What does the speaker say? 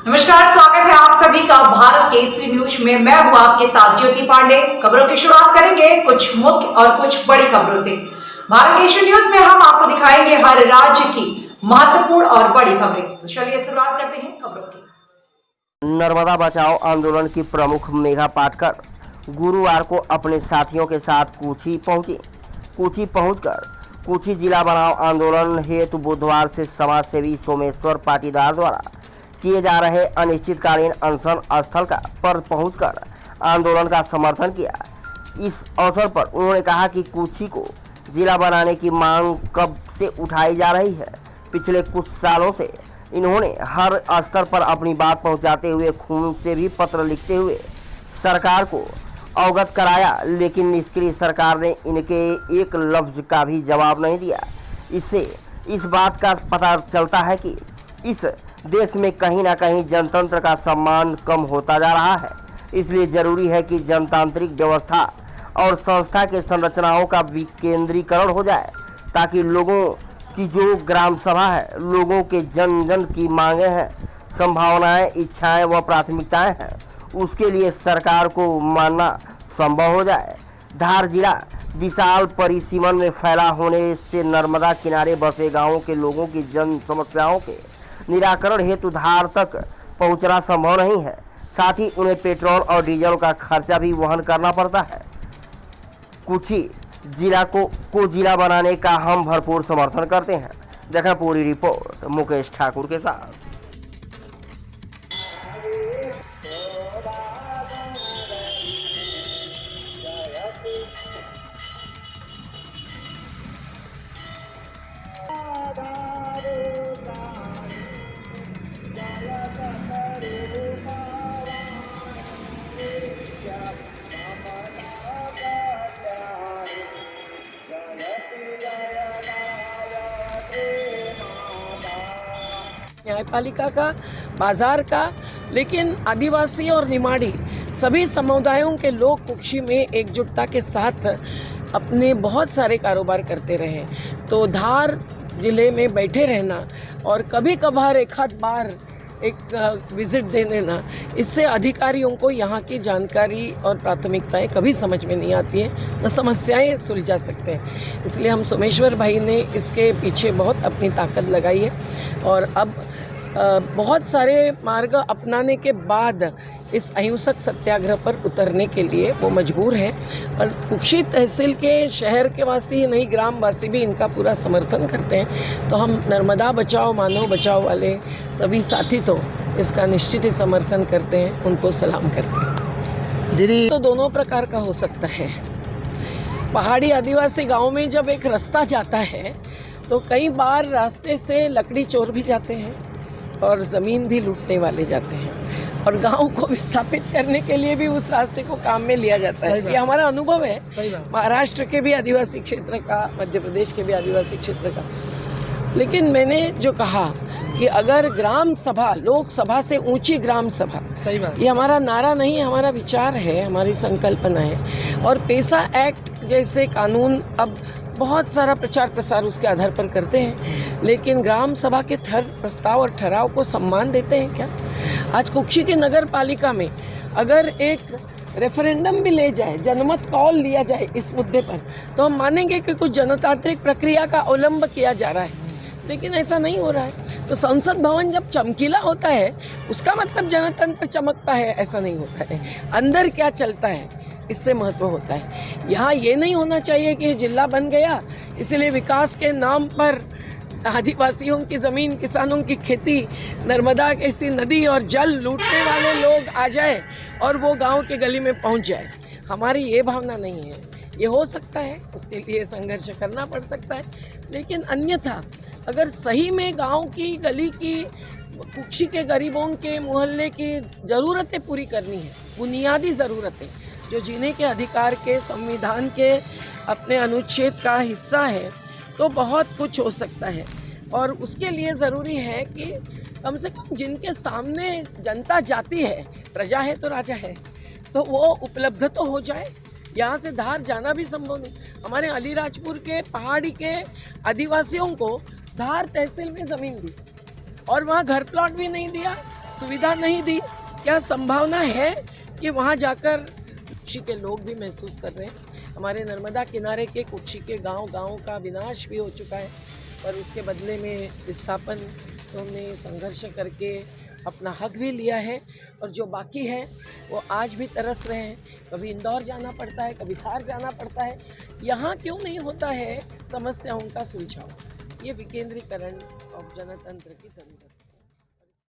नमस्कार, स्वागत है आप सभी का भारत केसरी न्यूज में। मैं हूं आपके साथ ज्योति पांडे। खबरों की शुरुआत करेंगे कुछ मुख्य और कुछ बड़ी खबरों से। भारत केसरी न्यूज में हम आपको दिखाएंगे हर राज्य की महत्वपूर्ण और बड़ी खबरें। तो चलिए शुरुआत करते हैं खबरों की। नर्मदा बचाओ आंदोलन की प्रमुख मेघा पाटकर गुरुवार को अपने साथियों के साथ कूची पहुंची। कूची पहुंचकर कूची जिला बनाओ आंदोलन हेतु बुधवार से समाज सेवी सोमेश्वर पाटीदार द्वारा किए जा रहे अनिश्चितकालीन अनशन स्थल पर पहुंचकर आंदोलन का समर्थन किया। इस अवसर पर उन्होंने कहा कि कूची को जिला बनाने की मांग कब से उठाई जा रही है। पिछले कुछ सालों से इन्होंने हर स्तर पर अपनी बात पहुंचाते हुए खून से भी पत्र लिखते हुए सरकार को अवगत कराया, लेकिन निष्क्रिय सरकार ने इनके एक लफ्ज का भी जवाब नहीं दिया। इससे इस बात का पता चलता है कि इस देश में कहीं ना कहीं जनतंत्र का सम्मान कम होता जा रहा है। इसलिए जरूरी है कि जनतांत्रिक व्यवस्था और संस्था के संरचनाओं का विकेंद्रीकरण हो जाए, ताकि लोगों की जो ग्राम सभा है, लोगों के जन जन की मांगे हैं, संभावनाएं, इच्छाएं व प्राथमिकताएं हैं, उसके लिए सरकार को मानना संभव हो जाए। धार जिला विशाल परिसीमन में फैला होने से नर्मदा किनारे बसे गांवों के लोगों की जन समस्याओं के निराकरण हेतु धार तक पहुंचना संभव नहीं है। साथ ही उन्हें पेट्रोल और डीजल का खर्चा भी वहन करना पड़ता है। कूची जिला को जिला बनाने का हम भरपूर समर्थन करते हैं। देखा पूरी रिपोर्ट मुकेश ठाकुर के साथ। न्यायपालिका का, बाजार का, लेकिन आदिवासी और निमाड़ी सभी समुदायों के लोग कुक्षी में एकजुटता के साथ अपने बहुत सारे कारोबार करते रहे। तो धार जिले में बैठे रहना और कभी कभार एक आध बार एक विज़िट दे देना, इससे अधिकारियों को यहाँ की जानकारी और प्राथमिकताएं कभी समझ में नहीं आती हैं, न समस्याएं सुलझा सकते हैं। इसलिए हम सोमेश्वर भाई ने इसके पीछे बहुत अपनी ताकत लगाई है और अब बहुत सारे मार्ग अपनाने के बाद इस अहिंसक सत्याग्रह पर उतरने के लिए वो मजबूर है। और कुक्षी तहसील के शहर के वासी ही नहीं, ग्रामवासी भी इनका पूरा समर्थन करते हैं। तो हम नर्मदा बचाओ मानव बचाओ वाले सभी साथी तो इसका निश्चित ही समर्थन करते हैं, उनको सलाम करते हैं। दीदी तो दोनों प्रकार का हो सकता है। पहाड़ी आदिवासी गाँव में जब एक रास्ता जाता है तो कई बार रास्ते से लकड़ी चोर भी जाते हैं और ज़मीन भी लूटने वाले जाते हैं, और गांव को विस्थापित करने के लिए भी उस रास्ते को काम में लिया जाता है। ये हमारा अनुभव है, महाराष्ट्र के भी आदिवासी क्षेत्र का, मध्य प्रदेश के भी आदिवासी क्षेत्र का। लेकिन मैंने जो कहा कि अगर ग्राम सभा, लोकसभा से ऊंची ग्राम सभा, सही बात, ये हमारा नारा नहीं, हमारा विचार है, हमारी संकल्पना है। और पैसा एक्ट जैसे कानून अब बहुत सारा प्रचार प्रसार उसके आधार पर करते हैं, लेकिन ग्राम सभा के प्रस्ताव और ठहराव को सम्मान देते हैं क्या? आज कुक्षी की नगर पालिका में अगर एक रेफरेंडम भी ले जाए, जनमत कॉल लिया जाए इस मुद्दे पर, तो हम मानेंगे कि कुछ जनतांत्रिक प्रक्रिया का अवलंब किया जा रहा है, लेकिन ऐसा नहीं हो रहा है। तो संसद भवन जब चमकीला होता है उसका मतलब जनतंत्र चमकता है, ऐसा नहीं होता है। अंदर क्या चलता है इससे महत्व होता है। यहाँ ये नहीं होना चाहिए कि जिला बन गया इसलिए विकास के नाम पर आदिवासियों की ज़मीन, किसानों की खेती, नर्मदा जैसी नदी और जल लूटने वाले लोग आ जाए और वो गांव के गली में पहुंच जाए। हमारी ये भावना नहीं है। ये हो सकता है, उसके लिए संघर्ष करना पड़ सकता है, लेकिन अन्यथा अगर सही में गांव की, गली की, कुक्षी के गरीबों के, मोहल्ले की ज़रूरतें पूरी करनी है, बुनियादी ज़रूरतें जो जीने के अधिकार के, संविधान के अपने अनुच्छेद का हिस्सा है, तो बहुत कुछ हो सकता है। और उसके लिए ज़रूरी है कि कम से कम जिनके सामने जनता जाती है, प्रजा है तो राजा है, तो वो उपलब्ध तो हो जाए। यहाँ से धार जाना भी संभव नहीं। हमारे अलीराजपुर के पहाड़ी के आदिवासियों को धार तहसील में ज़मीन दी और वहाँ घर प्लॉट भी नहीं दिया, सुविधा नहीं दी, क्या संभावना है कि वहाँ जाकर कुक्षी के लोग भी महसूस कर रहे हैं। हमारे नर्मदा किनारे के कुक्षी के गांव का विनाश भी हो चुका है, पर उसके बदले में विस्थापन ने संघर्ष करके अपना हक भी लिया है, और जो बाकी है वो आज भी तरस रहे हैं। कभी इंदौर जाना पड़ता है, कभी धार जाना पड़ता है। यहाँ क्यों नहीं होता है समस्याओं का सुलझाव? ये विकेंद्रीकरण और जनतंत्र की ज़रूरत है।